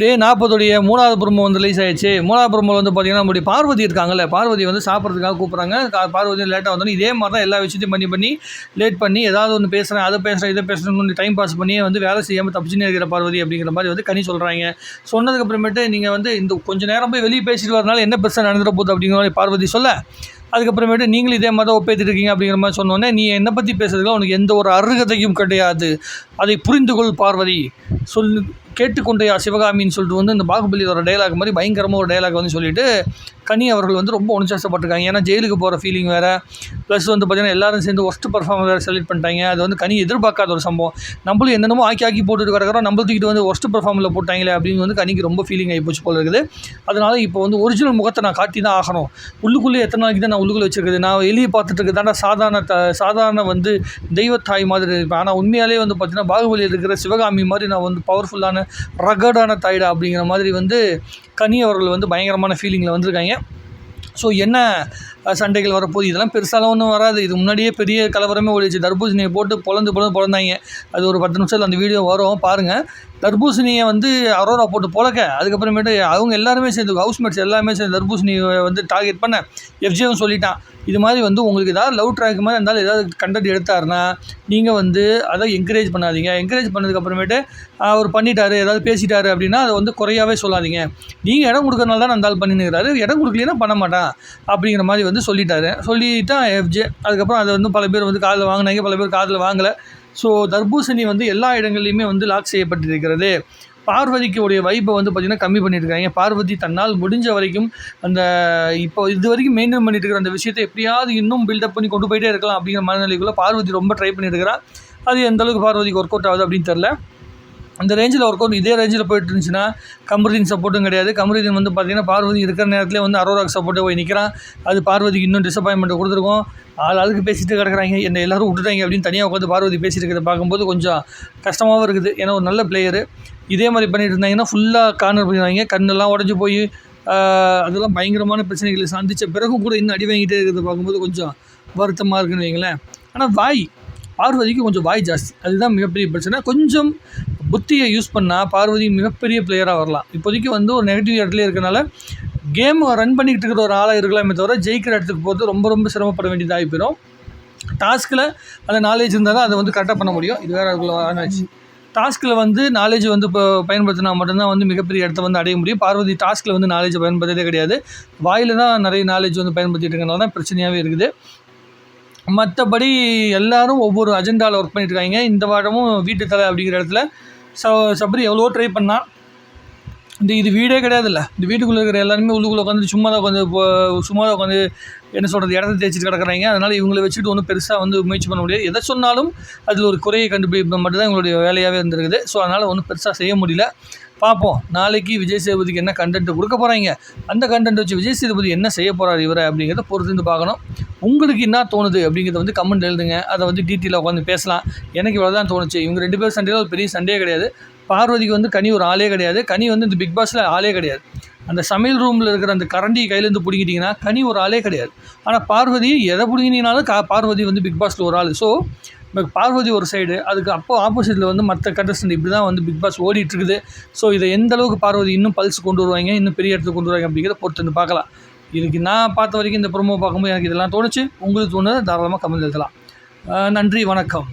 டே 40 3வது ப்ரோமோ வந்து ரிலீஸ் ஆயிடுச்சு. 3வது ப்ரோமோவில் வந்து பார்த்தீங்கன்னா நம்முடைய பார்வதி இருக்காங்கல்ல, பார்வதி வந்து சாப்பிட்றதுக்காக கூப்பிட்றாங்க. பார்வதி லேட்டாக வந்தோன்னே இதே மாதிரி தான் எல்லா விஷயத்தையும் பண்ணி லேட் பண்ணி ஏதாவது ஒன்று பேசுகிறேன், அதை பேசுகிறேன், இதை பேசுகிறேன்னு டைம் பாஸ் பண்ணி வந்து வேலை செய்யாமல் தப்பிச்சுன்னு இருக்கிற பார்வதி அப்படிங்கிற மாதிரி வந்து கனி சொல்கிறாங்க. சொன்னதுக்கப்புறமேட்டு நீங்கள் வந்து இந்த கொஞ்சம் நேரம் போய் வெளியே பேசிட்டு வரனால என்ன பெருசாக நடந்துட போகுது அப்படிங்கிற மாதிரி பார்வதி சொல்ல, அதுக்கப்புறமேட்டு நீங்களும் இதே மாதிரி தான் ஒப்பேத்திட்டு இருக்கீங்க அப்படிங்கிற மாதிரி சொன்னோன்னே, நீ என்னை பற்றி பேசுறதுக்கு உனக்கு எந்த ஒரு அருகதையும் கிடையாது, அதை புரிந்து கொள் பார்வதி கேட்டுக்கொண்டையா சிவகாமின்னு சொல்லிட்டு வந்து இந்த பாகுபலியோட டைலாக் மாதிரி பயங்கரமாக ஒரு டைலாக் வந்து சொல்லிவிட்டு கனி அவர்கள் வந்து ரொம்ப உணர்ச்சிப்பட்டிருக்காங்க. ஏன்னா ஜெயிலுக்கு போகிற ஃபீலிங் வேறு, ப்ளஸ் வந்து பார்த்திங்கன்னா எல்லோரும் சேர்ந்து ஒஸ்ட் பர்ஃபார்மர் வேறு செலக்ட் பண்ணிட்டாங்க. அது வந்து கனி எதிர்பார்க்காத ஒரு சம்பவம். நம்மளும் என்னென்னமோ ஆக்கி போட்டுட்டு கிடக்கிறோம், நம்ம தூக்கிட்டு வந்து ஒஸ்ட் பர்ஃபார்மில் போட்டாங்களே அப்படின்னு வந்து கனிக்கு ரொம்ப ஃபீலிங் ஆகி போச்சு போல இருக்குது. அதனால் இப்போ வந்து ஒரிஜினல் முகத்தை நான் காட்டி தான் ஆகணும். உள்ளுக்குள்ளே எத்தனை நாளைக்கு தான் நான் உள்ளுக்குள்ளே வச்சுருக்குது, நான் வெளியே பார்த்துட்டு இருக்குதாண்டா சாதாரண வந்து தெய்வத்தாய் மாதிரி இருப்பேன். ஆனால் உண்மையாலே வந்து பார்த்திங்கன்னா பாகுபலியில் இருக்கிற சிவகாமி மாதிரி நான் வந்து பவர்ஃபுல்லான ரகடான தாய்டா அப்படிங்கிற மாதிரி வந்து கனி அவர்கள் வந்து பயங்கரமான ஃபீலிங்கில் வந்திருக்காங்க. ஸோ என்ன சண்டைகள் வரப்போகுது, இதெல்லாம் பெருசாலாம் ஒன்றும் வராது. இது முன்னாடியே பெரிய கலவரமே ஓடிச்சு. தர்பூசணியை போட்டு பொழந்தாங்க. அது ஒரு 10 நிமிஷத்தில் அந்த வீடியோ வரும் பாருங்கள். தர்பூசணியை வந்து அரோரா போட்டு பொழக்க, அதுக்கப்புறமேட்டு அவங்க எல்லாருமே சேர்ந்து ஹவுஸ்மேட்ஸ் எல்லாருமே சேர்ந்து தர்பூசணியை வந்து டார்கெட் பண்ண எஃப்ஜேவும் சொல்லிட்டான். இது மாதிரி வந்து உங்களுக்கு ஏதாவது லவ் ட்ராக் மாதிரி இருந்தாலும் ஏதாவது கண்டென்ட் எடுத்தாருன்னா நீங்கள் வந்து அதை என்கரேஜ் பண்ணாதீங்க. என்கரேஜ் பண்ணதுக்கப்புறமேட்டு அவர் பண்ணிட்டாரு, ஏதாவது பேசிட்டாரு அப்படின்னா அதை வந்து குறையாவே சொல்லாதீங்க. நீங்கள் இடம் கொடுக்கறனால தான் அந்த ஆள் பண்ணினுக்கிறாரு, இடம் கொடுக்கலன்னா பண்ண மாட்டான் அப்படிங்கிற மாதிரி வந்து சொல்லிட்டான் எஃப்ஜே. அதுக்கப்புறம் அதை வந்து பல பேர் வந்து காதில் வாங்கினாங்க, பல பேர் காதில் வாங்கலை. ஸோ தர்பூசணி வந்து எல்லா இடங்கள்லையுமே வந்து லாக் செய்யப்பட்டிருக்கிறது. பார்வதிக்கு உடைய வைப்பை வந்து பார்த்திங்கன்னா கம்மி பண்ணியிருக்காங்க. பார்வதி தன்னால் முடிஞ்ச வரைக்கும் அந்த இப்போ இது வரைக்கும் மெயின்டைன் பண்ணிட்டு இருக்கிற அந்த விஷயத்தை எப்படியாவது இன்னும் பில்டப் பண்ணி கொண்டு போயிட்டே இருக்கலாம் அப்படிங்கிற மனநிலைக்குள்ளே பார்வதி ரொம்ப ட்ரை பண்ணியிருக்கிறான். அது எந்தளவுக்கு பார்வதிக்கு ஒர்க் அவுட் ஆகுது அப்படின்னு தெரில. அந்த ரேஞ்சில் ஒர்க் அவுட் இதே ரேஞ்சில் போயிட்டு இருந்துச்சுன்னா கமருதீன் சப்போர்ட்டும் கிடையாது. கமருதீன் வந்து பார்த்திங்கன்னா பார்வதி இருக்கிற நேரத்தில் வந்து அரோராக்கு சப்போர்ட்டை போய் நிற்கிறான். அது பார்வதிக்கு இன்னும் டிசப்பாயின்மெண்ட்டை கொடுத்துருக்கோம். அதுக்கு பேசிட்டு கிடக்குறாங்க, என்னை எல்லோரும் விட்டுட்டாங்க அப்படின்னு தனியாக உட்காந்து பார்வதி பேசிட்டு இருக்கிறத பார்க்கும்போது கொஞ்சம் கஷ்டமாகவும் இருக்குது. ஏன்னா ஒரு நல்ல பிளேயரு இதே மாதிரி பண்ணிட்டு இருந்தாங்கன்னா ஃபுல்லாக கார்னர் பண்ணிடுவாங்க. கண்ணெல்லாம் உடஞ்சி போய் அதெல்லாம் பயங்கரமான பிரச்சனைகளை சந்தித்த பிறகும் கூட இன்னும் அடி வாங்கிட்டே இருக்கிறத பார்க்கும்போது கொஞ்சம் வருத்தமாக இருக்குன்னு வைங்களேன். ஆனால் பார்வதிக்கு கொஞ்சம் வாய் ஜாஸ்தி, அதுதான் மிகப்பெரிய பிரச்சனை. கொஞ்சம் புத்தியை யூஸ் பண்ணால் பார்வதி மிகப்பெரிய பிளேயராக வரலாம். இப்போதைக்கு வந்து ஒரு நெகட்டிவ் இடத்துல இருக்கிறனால கேம் ரன் பண்ணிக்கிட்டு இருக்கிற ஒரு ஆளாக இருக்கலாமே தவிர ஜெயிக்கிற இடத்துக்கு போகிறது ரொம்ப ரொம்ப சிரமப்பட வேண்டியதாக போயிடும். டாஸ்கில் அந்த நாலேஜ் இருந்தால் தான் அதை வந்து கரெக்டாக பண்ண முடியும். இது வேறு ஆனாச்சு. டாஸ்கில் வந்து நாலேஜ் வந்து இப்போ பயன்படுத்தினா மட்டும்தான் வந்து மிகப்பெரிய இடத்த வந்து அடைய முடியும். பார்வதி டாஸ்கில் வந்து நாலேஜை பயன்படுத்ததே கிடையாது. வாயில் தான் நிறைய நாலேஜ் வந்து பயன்படுத்திட்டு இருக்கனால தான் பிரச்சனையாகவே இருக்குது. மற்றபடி எல்லோரும் ஒவ்வொரு அஜெண்டாவில் ஒர்க் பண்ணிட்டுருக்காங்க. இந்த வாரமும் வீட்டு தலை அப்படிங்கிற இடத்துல சபரி எவ்வளோ ட்ரை பண்ணால் இது வீடே கிடையாதுல்ல. இந்த வீட்டுக்குள்ளே இருக்கிற எல்லாருமே உள்ளுக்குள்ளே உட்காந்து சும்மா தான் உட்காந்து என்ன சொல்கிறது இடத்த தேய்ச்சிட்டு கிடக்குறாங்க. அதனால் இவங்களை வச்சுட்டு ஒன்றும் பெருசாக வந்து முயற்சி பண்ண முடியாது. எதை சொன்னாலும் அதில் ஒரு குறையை கண்டுபிடிப்பது மட்டும்தான் எங்களுடைய வேலையாகவே இருந்திருக்குது. ஸோ அதனால் ஒன்றும் பெருசாக செய்ய முடியல. பார்ப்போம் நாளைக்கு விஜய் சேதுபதிக்கு என்ன கண்டென்ட் கொடுக்க போகிறாங்க, அந்த கண்டென்ட் வச்சு விஜய் சேதுபதி என்ன செய்ய போகிறார் இவரை அப்படிங்கிறத பொறுத்து பார்க்கணும். உங்களுக்கு என்ன தோணுது அப்படிங்கிறத வந்து கமெண்ட் எழுதுங்க. அதை வந்து டீட்டெயிலாக உட்காந்து பேசலாம். எனக்கு இவ்வளோ தான் தோணுச்சு. இவங்க 2 பேர் சண்டையில் ஒரு பெரிய சண்டையே கிடையாது. பார்வதிக்கு வந்து கனி ஒரு ஆளே கிடையாது. கனி வந்து இந்த பிக் பாஸில் ஆளே கிடையாது. அந்த சமையல் ரூமில் இருக்கிற அந்த கரண்டி கையிலேருந்து பிடிக்கிட்டிங்கன்னா கனி ஒரு ஆளே கிடையாது. ஆனால் பார்வதி எதை பிடிங்கினீங்கனாலும் பார்வதி வந்து பிக் பாஸில் ஒரு ஆள். ஸோ பார்வதி ஒரு சைடு, அதுக்கு ஆப்போசிட்டில் வந்து மற்ற கண்டஸ்டன்ட் இப்படி தான் வந்து பிக் பாஸ் ஓடிட்டுருக்குது. ஸோ இதை எந்த அளவுக்கு பார்வதி இன்னும் பல்ஸ் கொண்டு வருவாங்க, இன்னும் பெரிய இடத்துக்கு கொண்டு வருவாங்க அப்படிங்கிறத பொறுத்து வந்து பார்க்கலாம். இதுக்கு நான் பார்த்த வரைக்கும் இந்த ப்ரோமோ பார்க்கும்போது எனக்கு இதெல்லாம் தோணுச்சு. உங்களுக்கு தோணுது தாராளமாக கமெண்ட் எழுதலாம். நன்றி, வணக்கம்.